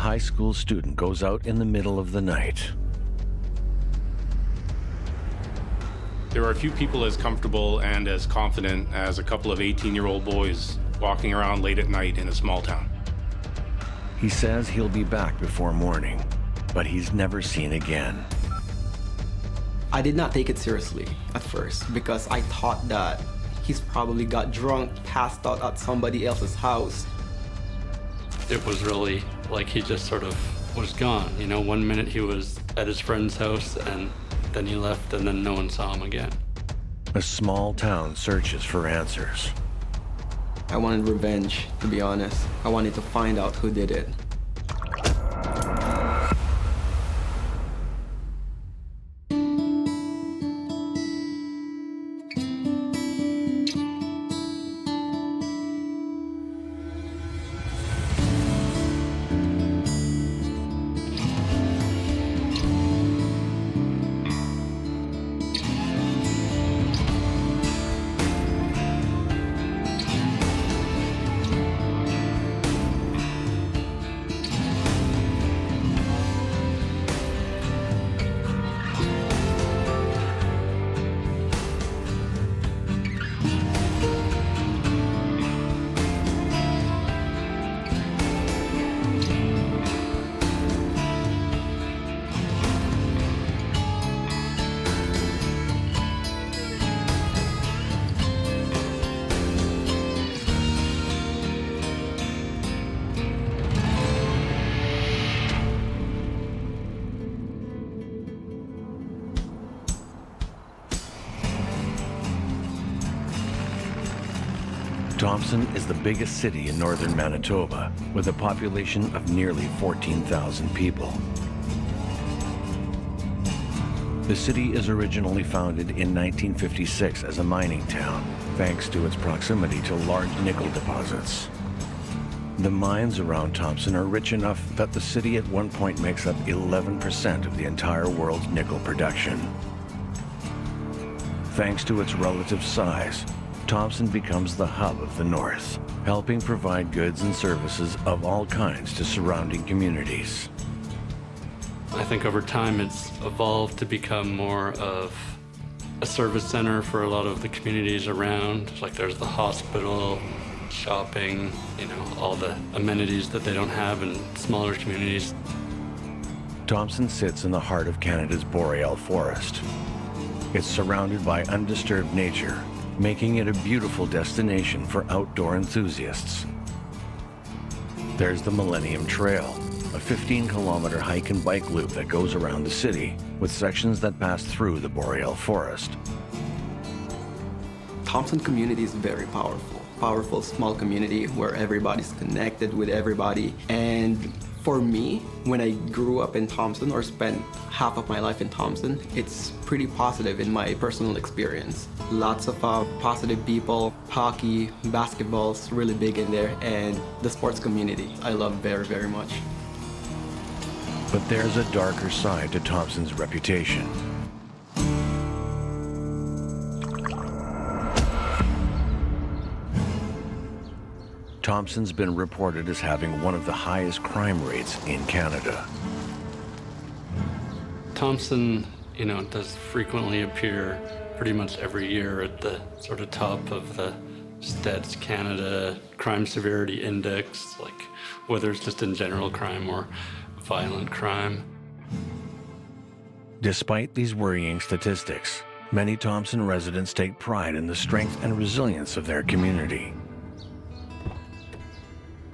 high school student goes out in the middle of the night. There are a few people as comfortable and as confident as a couple of 18-year-old boys walking around late at night in a small town. He says he'll be back before morning, but he's never seen again. I did not take it seriously at first because I thought that he's probably got drunk, passed out at somebody else's house. It was really like he just sort of was gone. You know, one minute he was at his friend's house and then he left and then no one saw him again. A small town searches for answers. I wanted revenge, to be honest. I wanted to find out who did it. Thompson is the biggest city in northern Manitoba, with a population of nearly 14,000 people. The city is originally founded in 1956 as a mining town, thanks to its proximity to large nickel deposits. The mines around Thompson are rich enough that the city at one point makes up 11% of the entire world's nickel production. Thanks to its relative size, Thompson becomes the hub of the North, helping provide goods and services of all kinds to surrounding communities. I think over time it's evolved to become more of a service center for a lot of the communities around. Like there's the hospital, shopping, you know, all the amenities that they don't have in smaller communities. Thompson sits in the heart of Canada's boreal forest. It's surrounded by undisturbed nature, making it a beautiful destination for outdoor enthusiasts. There's the Millennium Trail, a 15-kilometer hike and bike loop that goes around the city, with sections that pass through the boreal forest. Thompson community is very powerful. Powerful small community where everybody's connected with everybody. And for me, when I grew up in Thompson or spent half of my life in Thompson, it's pretty positive in my personal experience. Lots of positive people, hockey, basketball's really big in there, and the sports community I love very, very much. But there's a darker side to Thompson's reputation. Thompson's been reported as having one of the highest crime rates in Canada. Thompson, you know, does frequently appear pretty much every year at the sort of top of the Stats Canada Crime Severity Index, like whether it's just in general crime or violent crime. Despite these worrying statistics, many Thompson residents take pride in the strength and resilience of their community.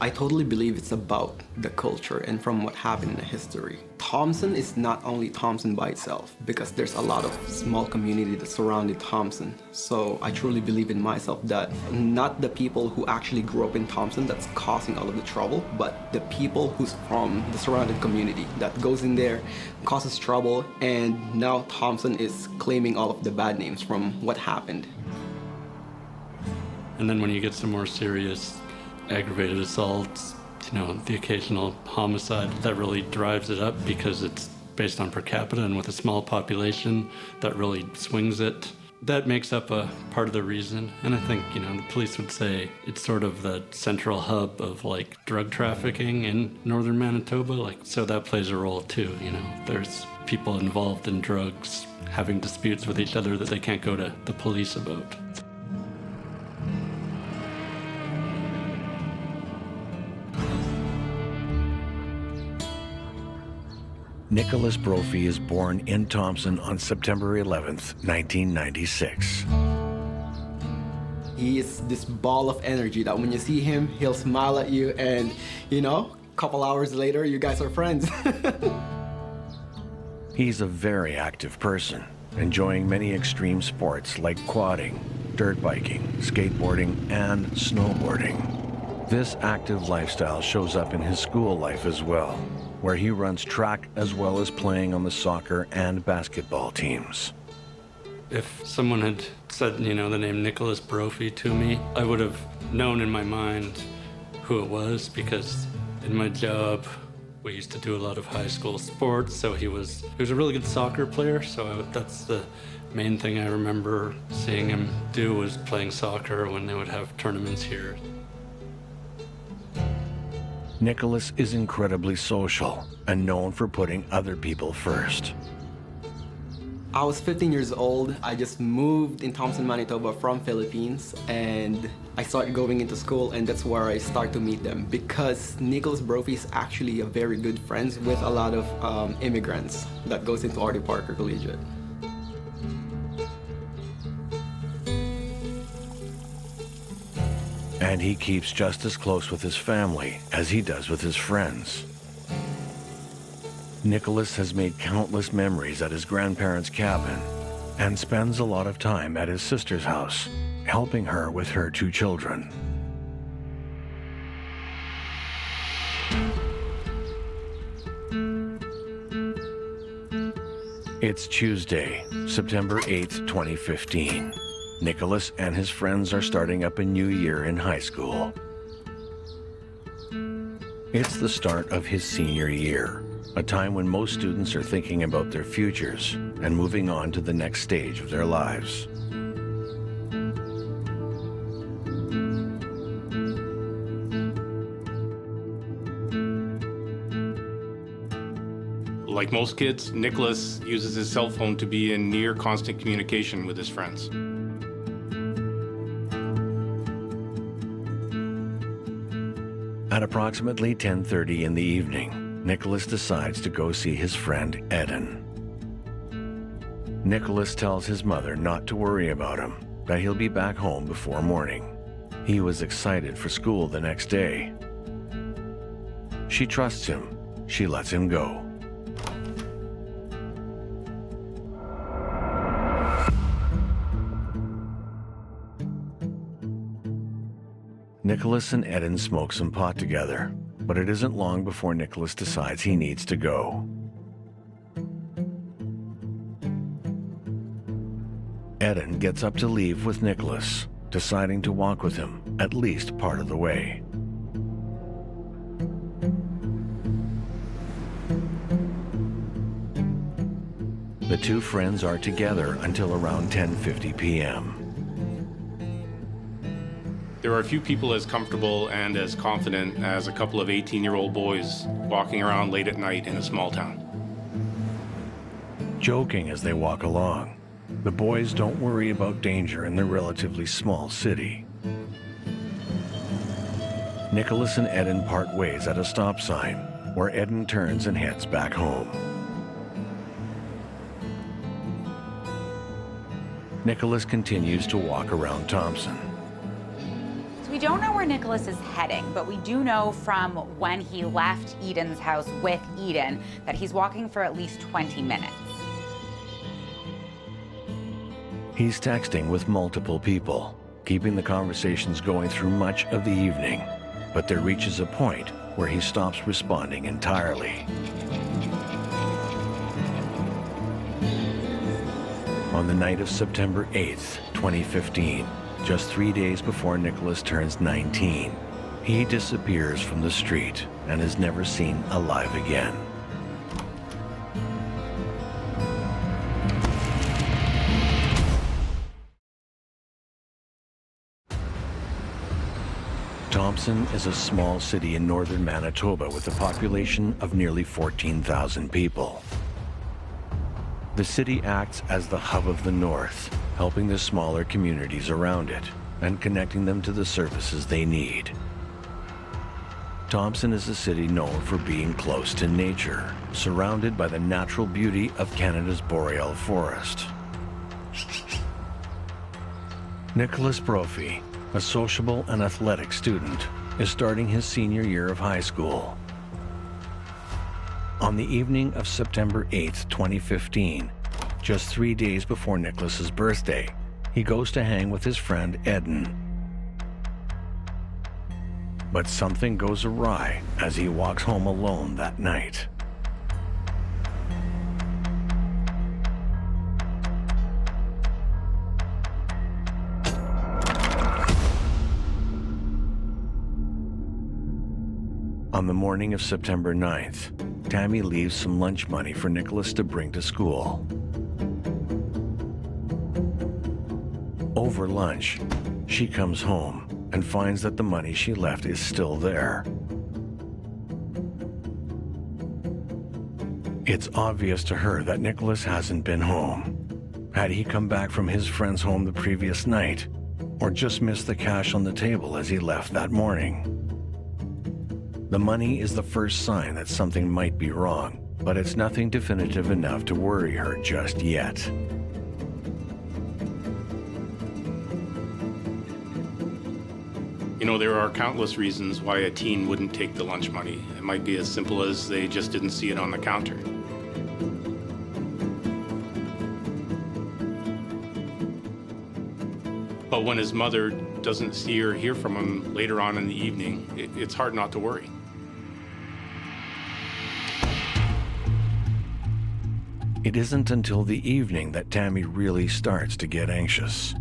I totally believe it's about the culture and from what happened in the history. Thompson is not only Thompson by itself, because there's a lot of small community that surrounded Thompson. So I truly believe in myself that not the people who actually grew up in Thompson that's causing all of the trouble, but the people who's from the surrounding community that goes in there, causes trouble, and now Thompson is claiming all of the bad names from what happened. And then when you get some more serious aggravated assaults, you know, the occasional homicide, that really drives it up because it's based on per capita, and with a small population, that really swings it. That makes up a part of the reason. And I think, the police would say it's sort of the central hub of like drug trafficking in northern Manitoba. So that plays a role too, There's people involved in drugs having disputes with each other that they can't go to the police about. Nicholas Brophy is born in Thompson on September 11th, 1996. He is this ball of energy that when you see him, he'll smile at you and, a couple hours later, you guys are friends. He's a very active person, enjoying many extreme sports like quadding, dirt biking, skateboarding, and snowboarding. This active lifestyle shows up in his school life as well, where he runs track as well as playing on the soccer and basketball teams. If someone had said, the name Nicholas Brophy to me, I would have known in my mind who it was, because in my job, we used to do a lot of high school sports, so he was a really good soccer player, so that's the main thing I remember seeing him do, was playing soccer when they would have tournaments here. Nicholas is incredibly social and known for putting other people first. I was 15 years old. I just moved in Thompson, Manitoba from Philippines, and I started going into school, and that's where I started to meet them, because Nicholas Brophy is actually a very good friends with a lot of immigrants that goes into Artie Parker Collegiate. And he keeps just as close with his family as he does with his friends. Nicholas has made countless memories at his grandparents' cabin and spends a lot of time at his sister's house, helping her with her 2 children. It's Tuesday, September 8th, 2015. Nicholas and his friends are starting up a new year in high school. It's the start of his senior year, a time when most students are thinking about their futures and moving on to the next stage of their lives. Like most kids, Nicholas uses his cell phone to be in near constant communication with his friends. At approximately 10:30 in the evening, Nicholas decides to go see his friend Eden. Nicholas tells his mother not to worry about him, that he'll be back home before morning. He was excited for school the next day. She trusts him. She lets him go. Nicholas and Eden smoke some pot together, but it isn't long before Nicholas decides he needs to go. Eden gets up to leave with Nicholas, deciding to walk with him at least part of the way. The 2 friends are together until around 10:50 p.m. There are few people as comfortable and as confident as a couple of 18-year-old boys walking around late at night in a small town. Joking as they walk along, the boys don't worry about danger in the relatively small city. Nicholas and Eden part ways at a stop sign, where Eden turns and heads back home. Nicholas continues to walk around Thompson. We don't know where Nicholas is heading, but we do know from when he left Eden's house with Eden that he's walking for at least 20 minutes. He's texting with multiple people, keeping the conversations going through much of the evening, but there reaches a point where he stops responding entirely. On the night of September 8th, 2015, just 3 days before Nicholas turns 19, he disappears from the street and is never seen alive again. Thompson is a small city in northern Manitoba with a population of nearly 14,000 people. The city acts as the hub of the North, helping the smaller communities around it and connecting them to the services they need. Thompson is a city known for being close to nature, surrounded by the natural beauty of Canada's boreal forest. Nicholas Brophy, a sociable and athletic student, is starting his senior year of high school. On the evening of September 8, 2015, just 3 days before Nicholas's birthday, he goes to hang with his friend Eden. But something goes awry as he walks home alone that night. On the morning of September 9th, Tammy leaves some lunch money for Nicholas to bring to school. Over lunch, she comes home and finds that the money she left is still there. It's obvious to her that Nicholas hasn't been home. Had he come back from his friend's home the previous night, or just missed the cash on the table as he left that morning? The money is the first sign that something might be wrong, but it's nothing definitive enough to worry her just yet. You know, there are countless reasons why a teen wouldn't take the lunch money. It might be as simple as they just didn't see it on the counter. But when his mother doesn't see or hear from him later on in the evening, it's hard not to worry. It isn't until the evening that Tammy really starts to get anxious.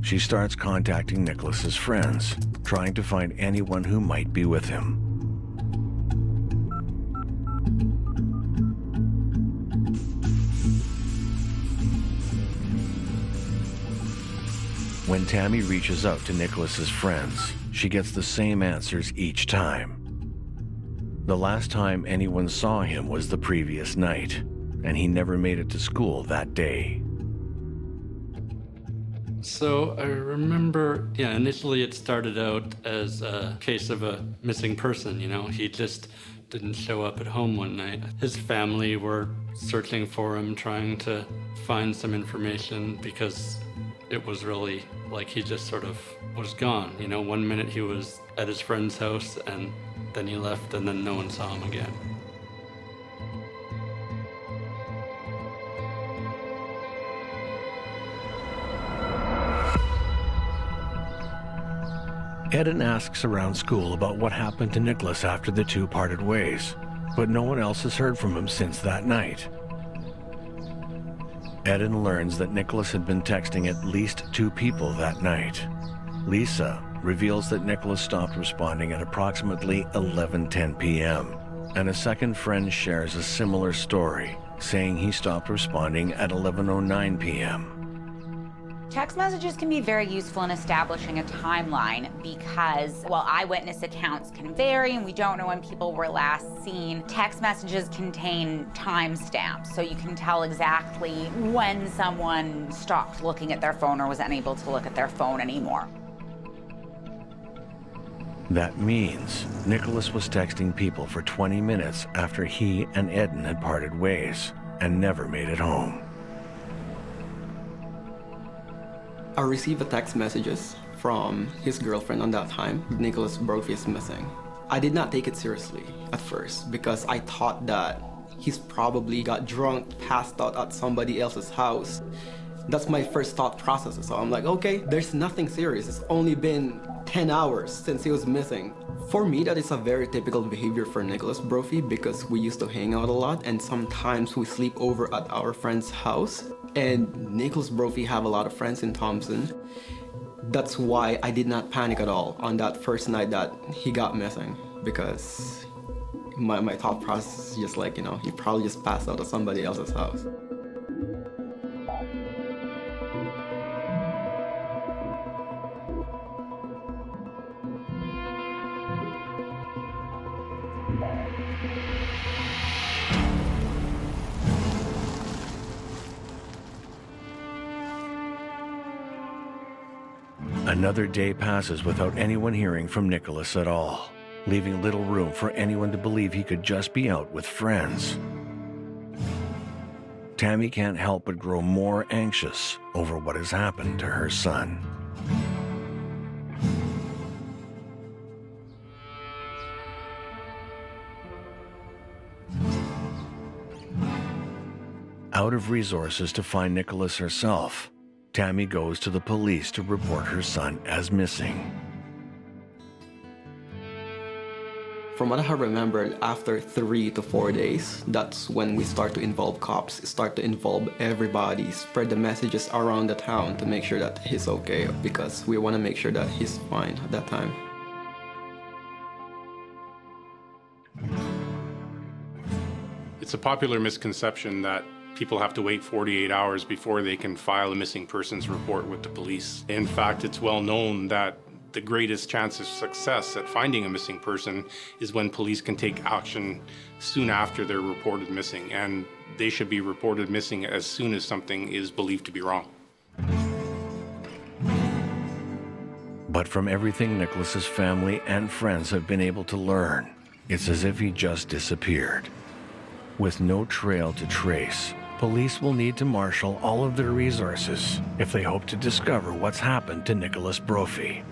She starts contacting Nicholas's friends, trying to find anyone who might be with him. When Tammy reaches out to Nicholas's friends, she gets the same answers each time. The last time anyone saw him was the previous night, and he never made it to school that day. So I remember, initially it started out as a case of a missing person, He just didn't show up at home one night. His family were searching for him, trying to find some information because it was really like he just sort of was gone. 1 minute he was at his friend's house and then he left and then no one saw him again. Eden asks around school about what happened to Nicholas after the two parted ways, but no one else has heard from him since that night. Eden learns that Nicholas had been texting at least 2 people that night. Lisa reveals that Nicholas stopped responding at approximately 11:10 p.m., and a second friend shares a similar story, saying he stopped responding at 11:09 p.m. Text messages can be very useful in establishing a timeline because, while eyewitness accounts can vary and we don't know when people were last seen, text messages contain timestamps, so you can tell exactly when someone stopped looking at their phone or was unable to look at their phone anymore. That means Nicholas was texting people for 20 minutes after he and Eden had parted ways and never made it home. I received a text messages from his girlfriend on that time. Nicholas Brophy is missing. I did not take it seriously at first because I thought that he's probably got drunk, passed out at somebody else's house. That's my first thought process. So I'm like, okay, there's nothing serious. It's only been 10 hours since he was missing. For me, that is a very typical behavior for Nicholas Brophy because we used to hang out a lot and sometimes we sleep over at our friend's house. And Nicholas Brophy have a lot of friends in Thompson. That's why I did not panic at all on that first night that he got missing because my thought process is just like, he probably just passed out at somebody else's house. Another day passes without anyone hearing from Nicholas at all, leaving little room for anyone to believe he could just be out with friends. Tammy can't help but grow more anxious over what has happened to her son. Out of resources to find Nicholas herself, Tammy goes to the police to report her son as missing. From what I have remembered, after 3 to 4 days, that's when we start to involve cops, start to involve everybody, spread the messages around the town to make sure that he's okay, because we want to make sure that he's fine at that time. It's a popular misconception that people have to wait 48 hours before they can file a missing persons report with the police. In fact, it's well known that the greatest chance of success at finding a missing person is when police can take action soon after they're reported missing, and they should be reported missing as soon as something is believed to be wrong. But from everything Nicholas's family and friends have been able to learn, it's as if he just disappeared. With no trail to trace, police will need to marshal all of their resources if they hope to discover what's happened to Nicholas Brophy.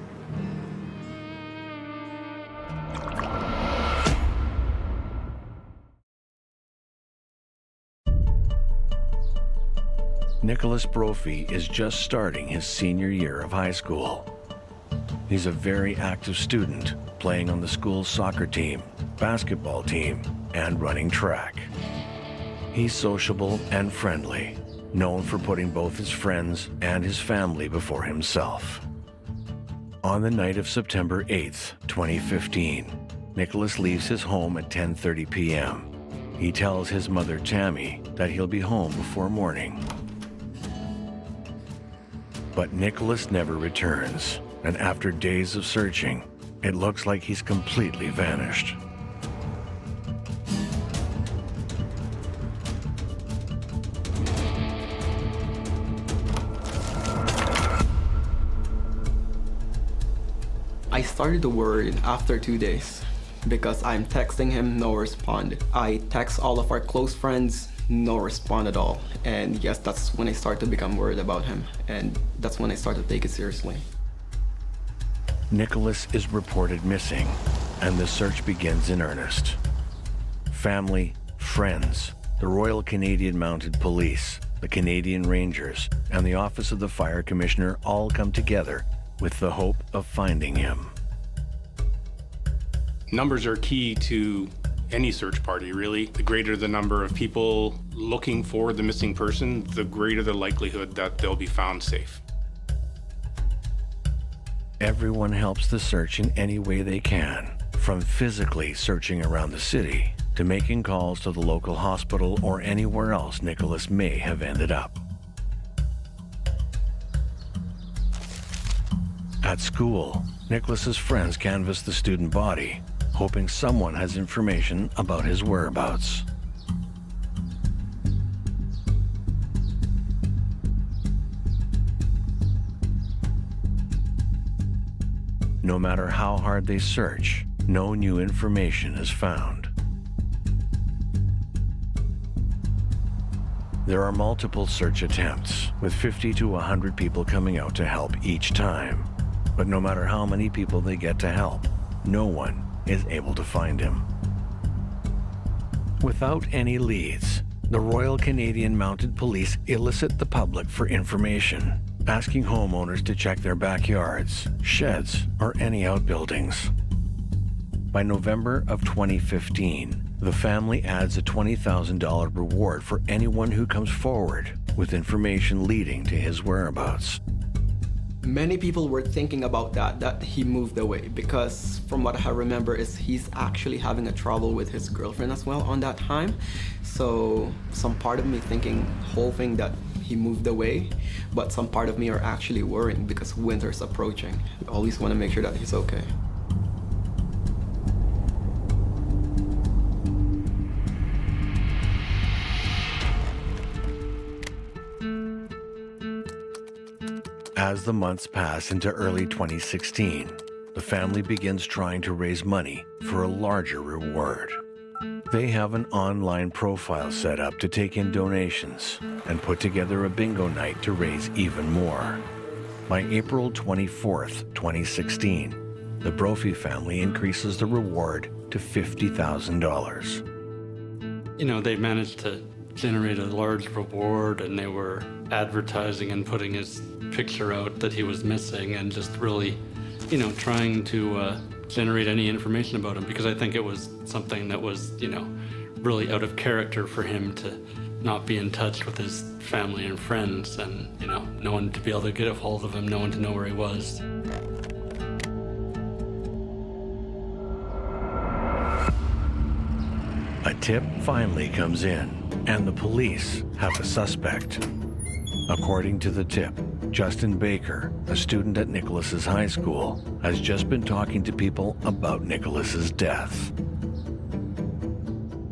Nicholas Brophy is just starting his senior year of high school. He's a very active student, playing on the school's soccer team, basketball team, and running track. He's sociable and friendly, known for putting both his friends and his family before himself. On the night of September 8th, 2015, Nicholas leaves his home at 10:30 p.m. He tells his mother, Tammy, that he'll be home before morning. But Nicholas never returns, and after days of searching, it looks like he's completely vanished. I started to worry after 2 days because I'm texting him, no respond. I text all of our close friends, no respond at all. And yes, that's when I start to become worried about him, and that's when I start to take it seriously. Nicholas is reported missing, and the search begins in earnest. Family, friends, the Royal Canadian Mounted Police, the Canadian Rangers, and the Office of the Fire Commissioner all come together with the hope of finding him. Numbers are key to any search party, really. The greater the number of people looking for the missing person, the greater the likelihood that they'll be found safe. Everyone helps the search in any way they can, from physically searching around the city to making calls to the local hospital or anywhere else Nicholas may have ended up. At school, Nicholas's friends canvass the student body, hoping someone has information about his whereabouts. No matter how hard they search, no new information is found. There are multiple search attempts, with 50 to 100 people coming out to help each time. But no matter how many people they get to help, no one is able to find him. Without any leads, the Royal Canadian Mounted Police elicit the public for information, asking homeowners to check their backyards, sheds, or any outbuildings. By November of 2015, the family adds a $20,000 reward for anyone who comes forward with information leading to his whereabouts. Many people were thinking about that he moved away, because from what I remember is he's actually having a trouble with his girlfriend as well on that time. So some part of me hoping that he moved away, but some part of me are actually worrying because winter's approaching. I always want to make sure that he's okay. As the months pass into early 2016, the family begins trying to raise money for a larger reward. They have an online profile set up to take in donations and put together a bingo night to raise even more. By April 24th, 2016, the Brophy family increases the reward to $50,000. You know, they managed to generate a large reward, and they were advertising and putting his picture out that he was missing, and just really, you know, trying to generate any information about him, because I think it was something that was, you know, really out of character for him to not be in touch with his family and friends, and, you know, no one to be able to get a hold of him, no one to know where he was. A tip finally comes in, and the police have a suspect. According to the tip, Justin Baker, a student at Nicholas's high school, has just been talking to people about Nicholas's death.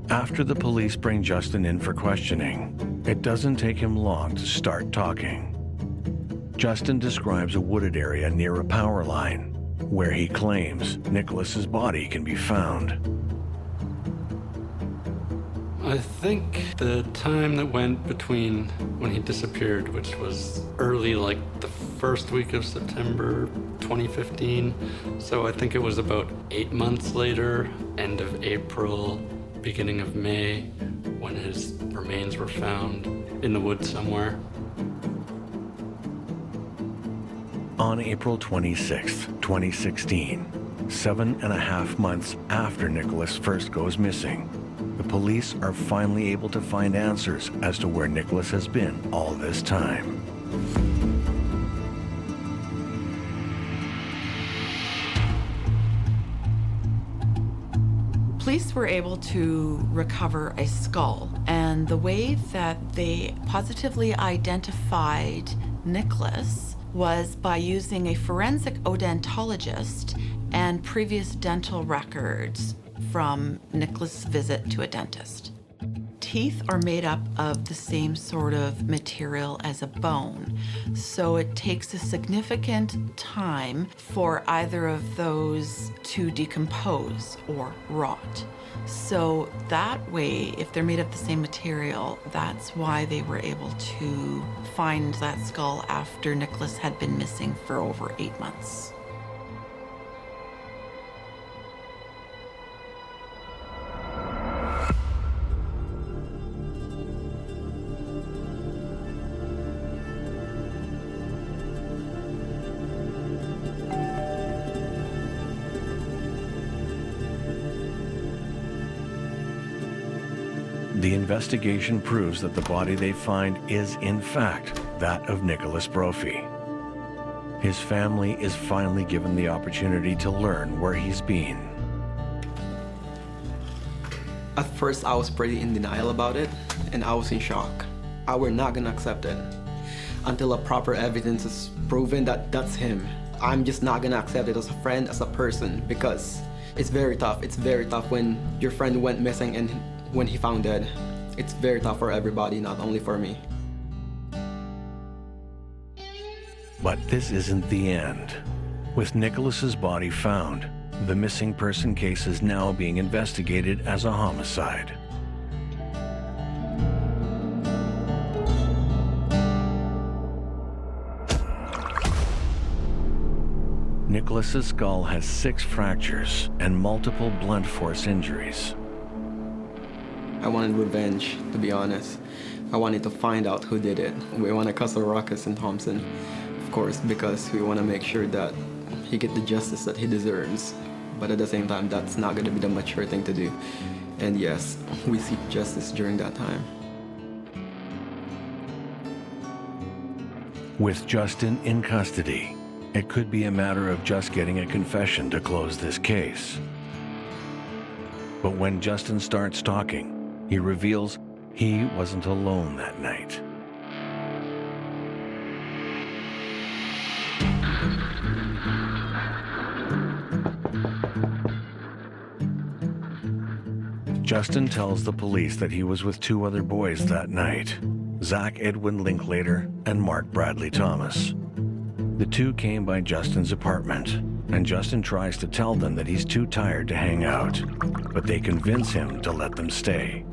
After the police bring Justin in for questioning, it doesn't take him long to start talking. Justin describes a wooded area near a power line, where he claims Nicholas's body can be found. I think the time that went between when he disappeared, which was early, like the first week of September 2015, so I think it was about 8 months later, end of April, beginning of May, when his remains were found in the woods somewhere. On April 26, 2016, 7.5 months after Nicholas first goes missing, the police are finally able to find answers as to where Nicholas has been all this time. Police were able to recover a skull, and the way that they positively identified Nicholas was by using a forensic odontologist and previous dental records from Nicholas' visit to a dentist. Teeth are made up of the same sort of material as a bone, so it takes a significant time for either of those to decompose or rot. So that way, if they're made of the same material, that's why they were able to find that skull after Nicholas had been missing for over 8 months. The investigation proves that the body they find is, in fact, that of Nicholas Brophy. His family is finally given the opportunity to learn where he's been. At first, I was pretty in denial about it, and I was in shock. I were not gonna accept it until a proper evidence is proven that that's him. I'm just not gonna accept it as a friend, as a person, because it's very tough. It's very tough when your friend went missing and when he found dead. It's very tough for everybody, not only for me. But this isn't the end. With Nicholas's body found, the missing person case is now being investigated as a homicide. Nicholas's skull has 6 fractures and multiple blunt force injuries. I wanted revenge, to be honest. I wanted to find out who did it. We want to cause a ruckus in Thompson, of course, because we want to make sure that he get the justice that he deserves. But at the same time, that's not going to be the mature thing to do. And yes, we seek justice during that time. With Justin in custody, it could be a matter of just getting a confession to close this case. But when Justin starts talking, he reveals he wasn't alone that night. Justin tells the police that he was with 2 other boys that night, Zach Edwin Linklater and Mark Bradley Thomas. The two came by Justin's apartment, and Justin tries to tell them that he's too tired to hang out, but they convince him to let them stay.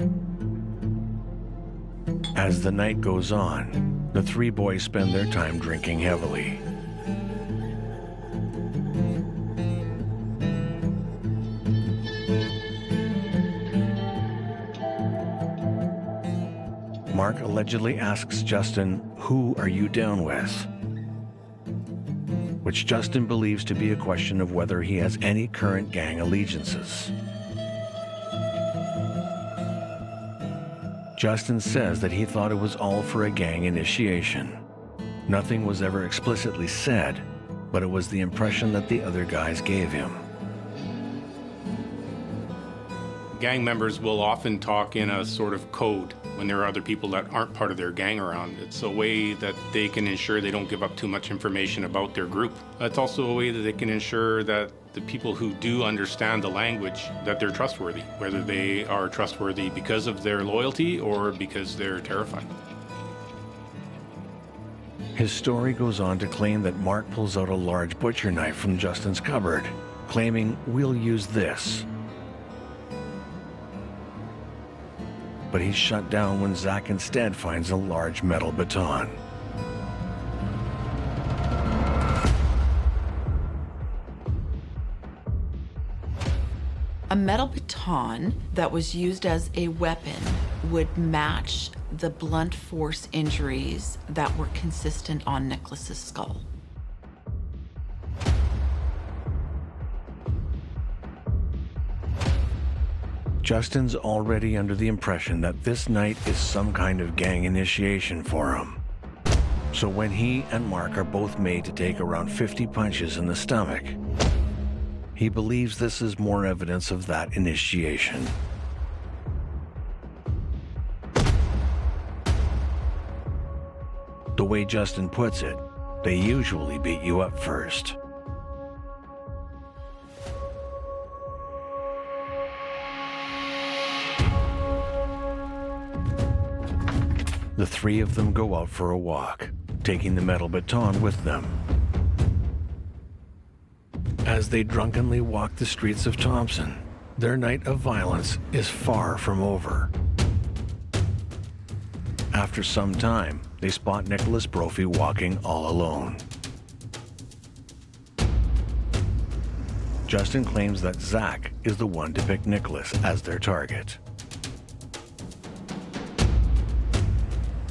As the night goes on, the three boys spend their time drinking heavily. Mark allegedly asks Justin, "Who are you down with?" Which Justin believes to be a question of whether he has any current gang allegiances. Justin says that he thought it was all for a gang initiation. Nothing was ever explicitly said, but it was the impression that the other guys gave him. Gang members will often talk in a sort of code when there are other people that aren't part of their gang around. It's a way that they can ensure they don't give up too much information about their group. It's also a way that they can ensure that the people who do understand the language, that they're trustworthy, whether they are trustworthy because of their loyalty or because they're terrified. His story goes on to claim that Mark pulls out a large butcher knife from Justin's cupboard, claiming, "We'll use this." But he's shut down when Zach instead finds a large metal baton. A metal baton that was used as a weapon would match the blunt force injuries that were consistent on Nicholas's skull. Justin's already under the impression that this night is some kind of gang initiation for him. So when he and Mark are both made to take around 50 punches in the stomach, he believes this is more evidence of that initiation. The way Justin puts it, they usually beat you up first. The three of them go out for a walk, taking the metal baton with them. As they drunkenly walk the streets of Thompson, their night of violence is far from over. After some time, they spot Nicholas Brophy walking all alone. Justin claims that Zach is the one to pick Nicholas as their target.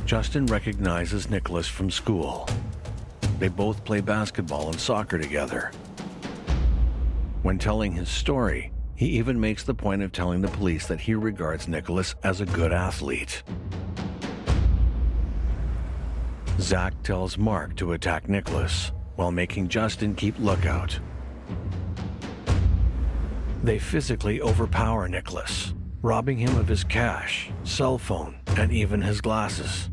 Justin recognizes Nicholas from school. They both play basketball and soccer together. When telling his story, he even makes the point of telling the police that he regards Nicholas as a good athlete. Zach tells Mark to attack Nicholas, while making Justin keep lookout. They physically overpower Nicholas, robbing him of his cash, cell phone, and even his glasses,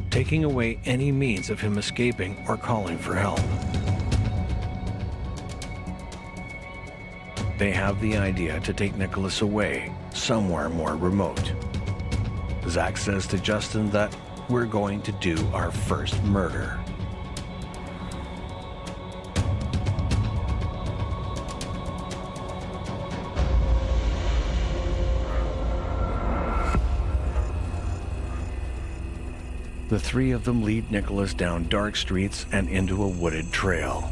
taking away any means of him escaping or calling for help. They have the idea to take Nicholas away, somewhere more remote. Zach says to Justin that we're going to do our first murder. The three of them lead Nicholas down dark streets and into a wooded trail.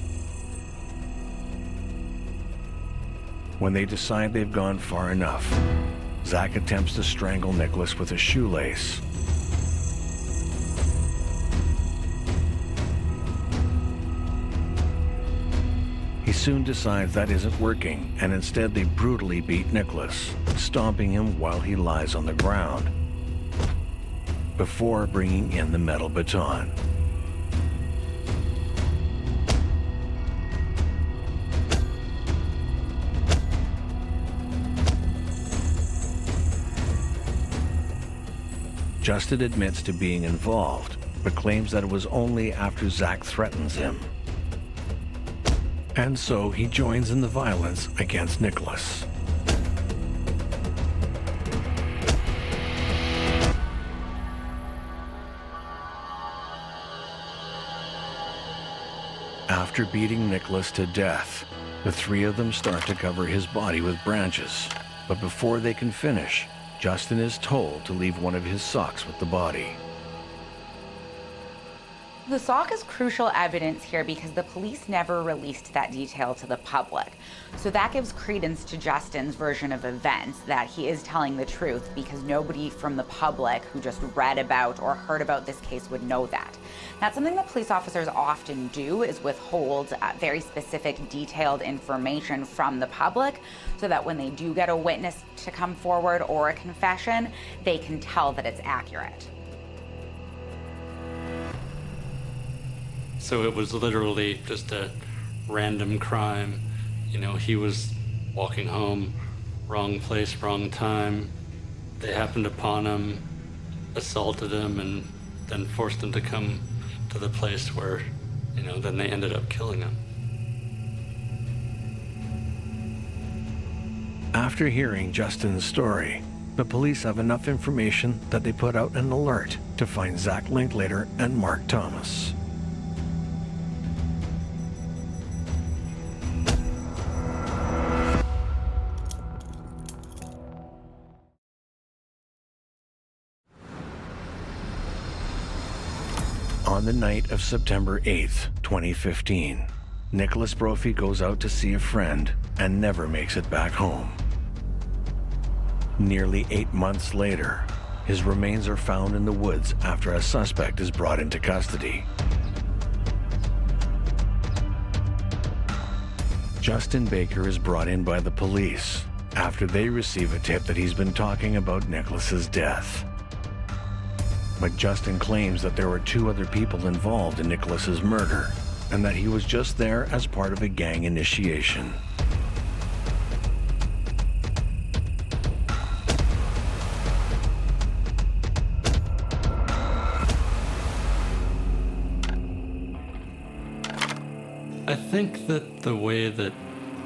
When they decide they've gone far enough, Zach attempts to strangle Nicholas with a shoelace. He soon decides that isn't working, and instead they brutally beat Nicholas, stomping him while he lies on the ground, before bringing in the metal baton. Justin admits to being involved, but claims that it was only after Zach threatens him. And so he joins in the violence against Nicholas. After beating Nicholas to death, the three of them start to cover his body with branches. But before they can finish, Justin is told to leave one of his socks with the body. The sock is crucial evidence here because the police never released that detail to the public. So that gives credence to Justin's version of events, that he is telling the truth, because nobody from the public who just read about or heard about this case would know that. That's something that police officers often do, is withhold very specific, detailed information from the public so that when they do get a witness to come forward or a confession, they can tell that it's accurate. So it was literally just a random crime. You know, he was walking home, wrong place, wrong time. They happened upon him, assaulted him, and then forced him to come to the place where, you know, then they ended up killing him. After hearing Justin's story, the police have enough information that they put out an alert to find Zach Linklater and Mark Thomas. On the night of September 8th, 2015, Nicholas Brophy goes out to see a friend and never makes it back home. Nearly 8 months later, his remains are found in the woods after a suspect is brought into custody. Justin Baker is brought in by the police after they receive a tip that he's been talking about Nicholas's death. But Justin claims that there were 2 other people involved in Nicholas's murder, and that he was just there as part of a gang initiation. I think that the way that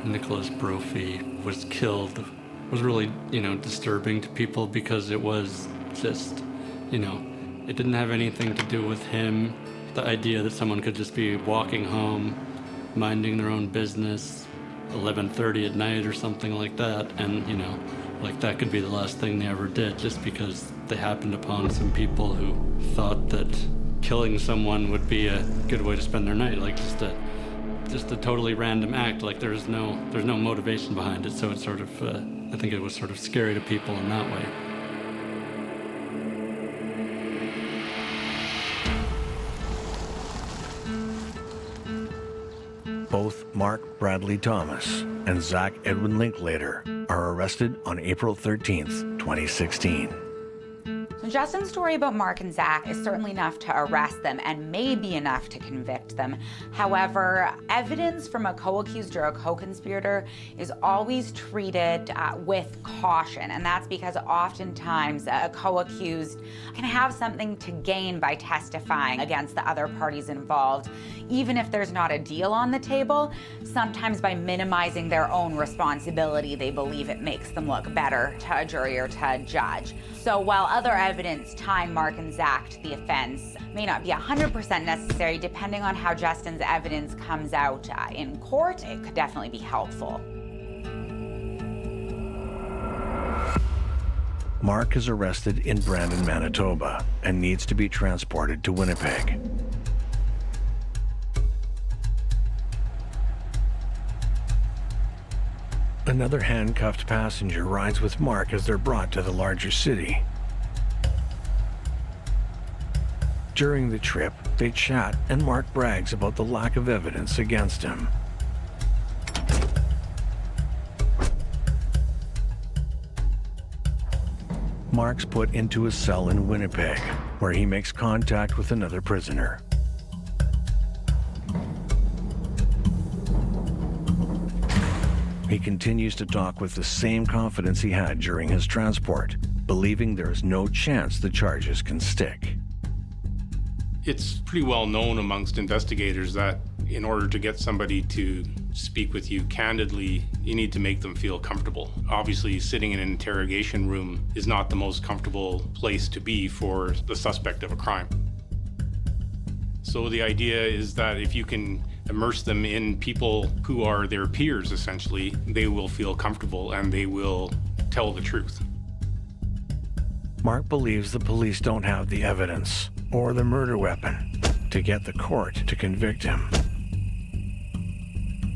Nicholas Brophy was killed was really, you know, disturbing to people, because it was just, you know, it didn't have anything to do with him. The idea that someone could just be walking home, minding their own business, 11:30 at night or something like that, and, you know, like that could be the last thing they ever did, just because they happened upon some people who thought that killing someone would be a good way to spend their night, like just a totally random act. Like there's no motivation behind it. So it's sort of, I think it was sort of scary to people in that way. Both Mark Bradley Thomas and Zach Edwin Linklater are arrested on April 13th, 2016. So Justin's story about Mark and Zach is certainly enough to arrest them and maybe enough to convict them. However, evidence from a co-accused or a co-conspirator is always treated with caution, and that's because oftentimes a co-accused can have something to gain by testifying against the other parties involved. Even if there's not a deal on the table, sometimes by minimizing their own responsibility, they believe it makes them look better to a jury or to a judge. So while other evidence tying Mark and Zach to the offense may not be 100% necessary, depending on how Justin's evidence comes out in court, it could definitely be helpful. Mark is arrested in Brandon, Manitoba, and needs to be transported to Winnipeg. Another handcuffed passenger rides with Mark as they're brought to the larger city. During the trip, they chat and Mark brags about the lack of evidence against him. Mark's put into a cell in Winnipeg, where he makes contact with another prisoner. He continues to talk with the same confidence he had during his transport, believing there is no chance the charges can stick. It's pretty well known amongst investigators that in order to get somebody to speak with you candidly, you need to make them feel comfortable. Obviously, sitting in an interrogation room is not the most comfortable place to be for the suspect of a crime. So the idea is that if you can immerse them in people who are their peers, essentially, they will feel comfortable and they will tell the truth. Mark believes the police don't have the evidence or the murder weapon to get the court to convict him.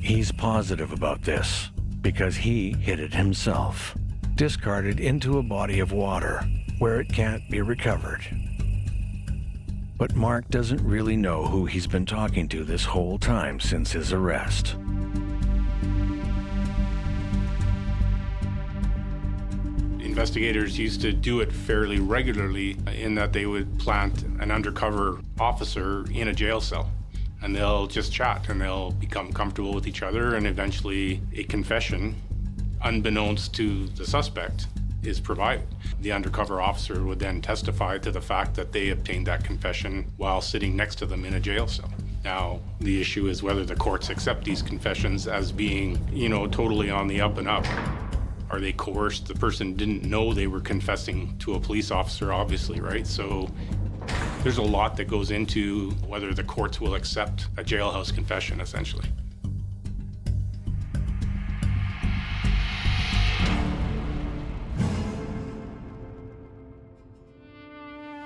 He's positive about this because he hid it himself, discarded into a body of water where it can't be recovered. But Mark doesn't really know who he's been talking to this whole time since his arrest. Investigators used to do it fairly regularly in that they would plant an undercover officer in a jail cell. And they'll just chat and they'll become comfortable with each other, and eventually a confession, unbeknownst to the suspect, is provided. The undercover officer would then testify to the fact that they obtained that confession while sitting next to them in a jail cell. Now, the issue is whether the courts accept these confessions as being, totally on the up and up. Are they coerced? The person didn't know they were confessing to a police officer, obviously, right? So there's a lot that goes into whether the courts will accept a jailhouse confession, essentially.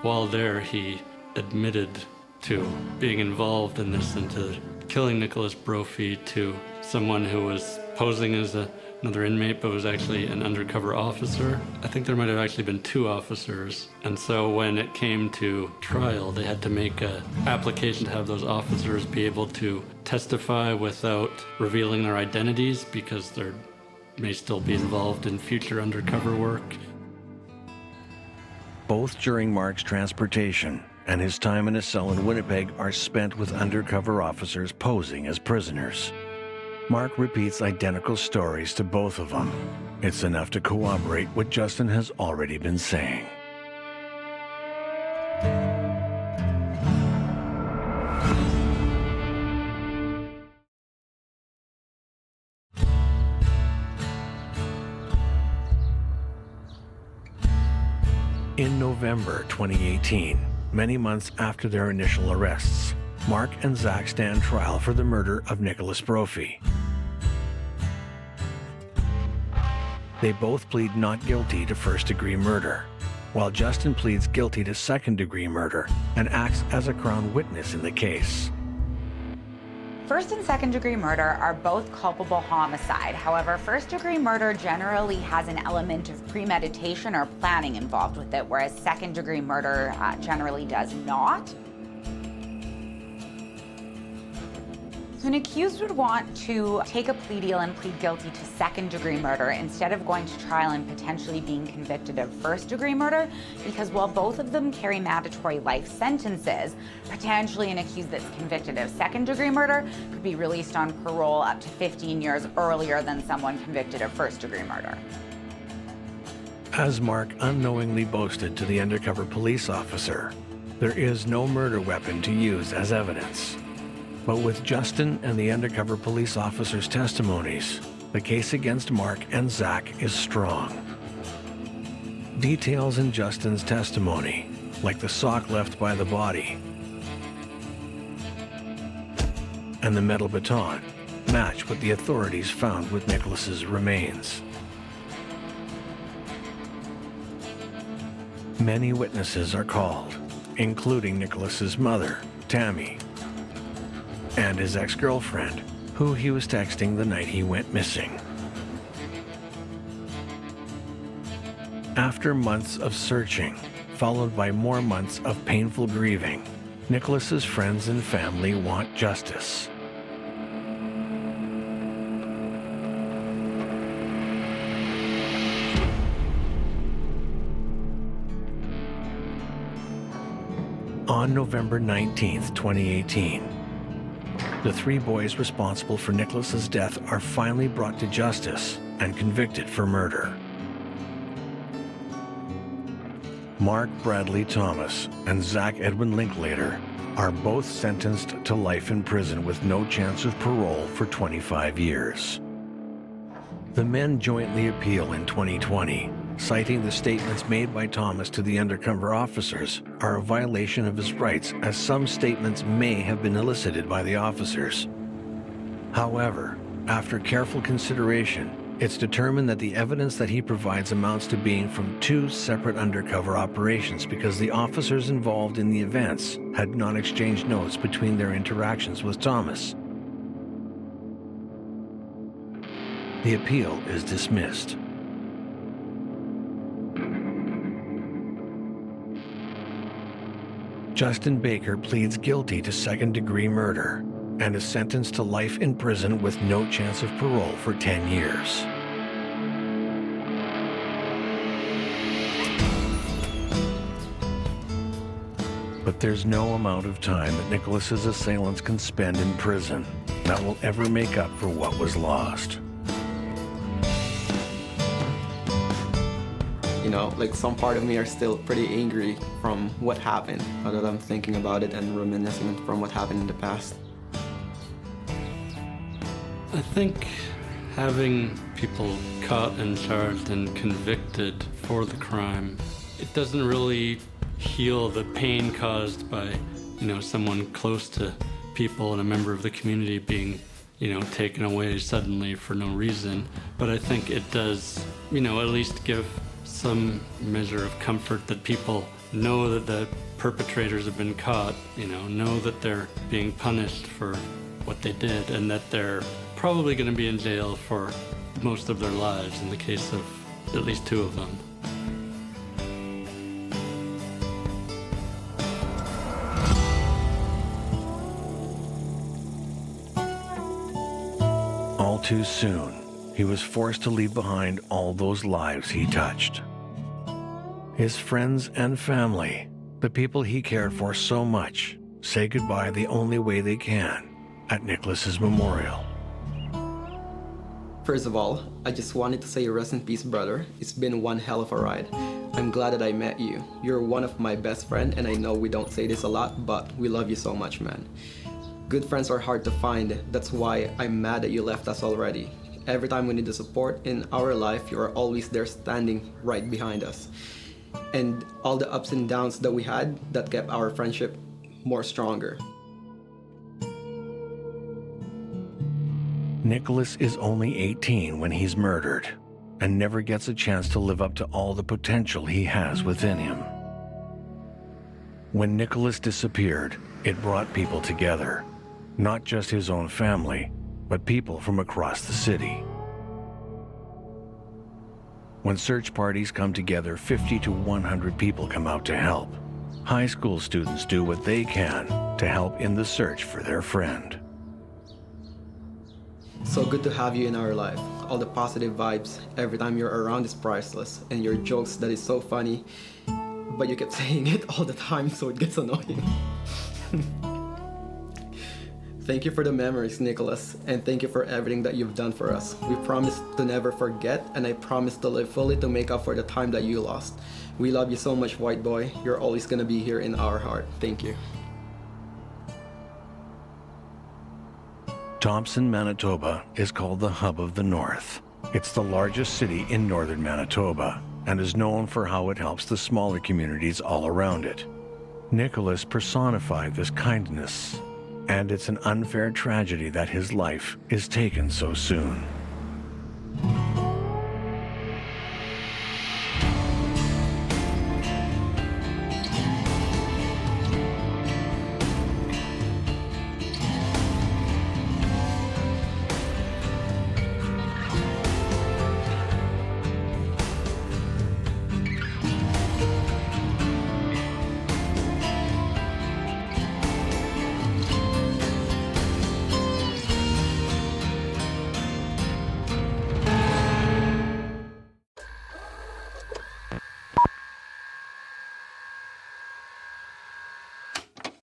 While there, he admitted to being involved in this and to killing Nicholas Brophy, to someone who was posing as another inmate but was actually an undercover officer. I think there might have actually been 2 officers. And so when it came to trial, they had to make an application to have those officers be able to testify without revealing their identities because they may still be involved in future undercover work. Both during Mark's transportation and his time in a cell in Winnipeg are spent with undercover officers posing as prisoners. Mark repeats identical stories to both of them. It's enough to corroborate what Justin has already been saying. In November 2018, many months after their initial arrests, Mark and Zach stand trial for the murder of Nicholas Brophy. They both plead not guilty to first-degree murder, while Justin pleads guilty to second-degree murder and acts as a Crown witness in the case. First and second degree murder are both culpable homicide. However, first degree murder generally has an element of premeditation or planning involved with it, whereas second degree murder generally does not. So an accused would want to take a plea deal and plead guilty to second degree murder instead of going to trial and potentially being convicted of first degree murder, because while both of them carry mandatory life sentences, potentially an accused that's convicted of second degree murder could be released on parole up to 15 years earlier than someone convicted of first degree murder. As Mark unknowingly boasted to the undercover police officer, there is no murder weapon to use as evidence. But with Justin and the undercover police officer's testimonies, the case against Mark and Zach is strong. Details in Justin's testimony, like the sock left by the body and the metal baton, match what the authorities found with Nicholas's remains. Many witnesses are called, including Nicholas's mother, Tammy, and his ex-girlfriend, who he was texting the night he went missing. After months of searching, followed by more months of painful grieving, Nicholas's friends and family want justice. On November 19th, 2018, the 3 boys responsible for Nicholas's death are finally brought to justice and convicted for murder. Mark Bradley Thomas and Zach Edwin Linklater are both sentenced to life in prison with no chance of parole for 25 years. The men jointly appeal in 2020, citing the statements made by Thomas to the undercover officers are a violation of his rights, as some statements may have been elicited by the officers. However, after careful consideration, it's determined that the evidence that he provides amounts to being from two separate undercover operations because the officers involved in the events had not exchanged notes between their interactions with Thomas. The appeal is dismissed. Justin Baker pleads guilty to second-degree murder and is sentenced to life in prison with no chance of parole for 10 years. But there's no amount of time that Nicholas's assailants can spend in prison that will ever make up for what was lost. You know, like some part of me are still pretty angry from what happened, now that I'm thinking about it and reminiscing from what happened in the past. I think having people caught and charged and convicted for the crime, it doesn't really heal the pain caused by, someone close to people and a member of the community being, taken away suddenly for no reason. But I think it does, at least give some measure of comfort that people know that the perpetrators have been caught, know that they're being punished for what they did and that they're probably going to be in jail for most of their lives in the case of at least two of them. All too soon, he was forced to leave behind all those lives he touched. His friends and family, the people he cared for so much, say goodbye the only way they can at Nicholas's memorial. First of all, I just wanted to say rest in peace, brother. It's been one hell of a ride. I'm glad that I met you. You're one of my best friends, and I know we don't say this a lot, but we love you so much, man. Good friends are hard to find. That's why I'm mad that you left us already. Every time we need the support in our life, you are always there standing right behind us. And all the ups and downs that we had, that kept our friendship more stronger. Nicholas is only 18 when he's murdered and never gets a chance to live up to all the potential he has within him. When Nicholas disappeared, it brought people together, not just his own family, but people from across the city. When search parties come together, 50 to 100 people come out to help. High school students do what they can to help in the search for their friend. So good to have you in our life. All the positive vibes every time you're around is priceless, and your jokes that is so funny, but you kept saying it all the time, so it gets annoying. Thank you for the memories, Nicholas, and thank you for everything that you've done for us. We promise to never forget, and I promise to live fully to make up for the time that you lost. We love you so much, white boy. You're always gonna be here in our heart. Thank you. Thompson, Manitoba is called the hub of the North. It's the largest city in northern Manitoba and is known for how it helps the smaller communities all around it. Nicholas personified this kindness, and it's an unfair tragedy that his life is taken so soon.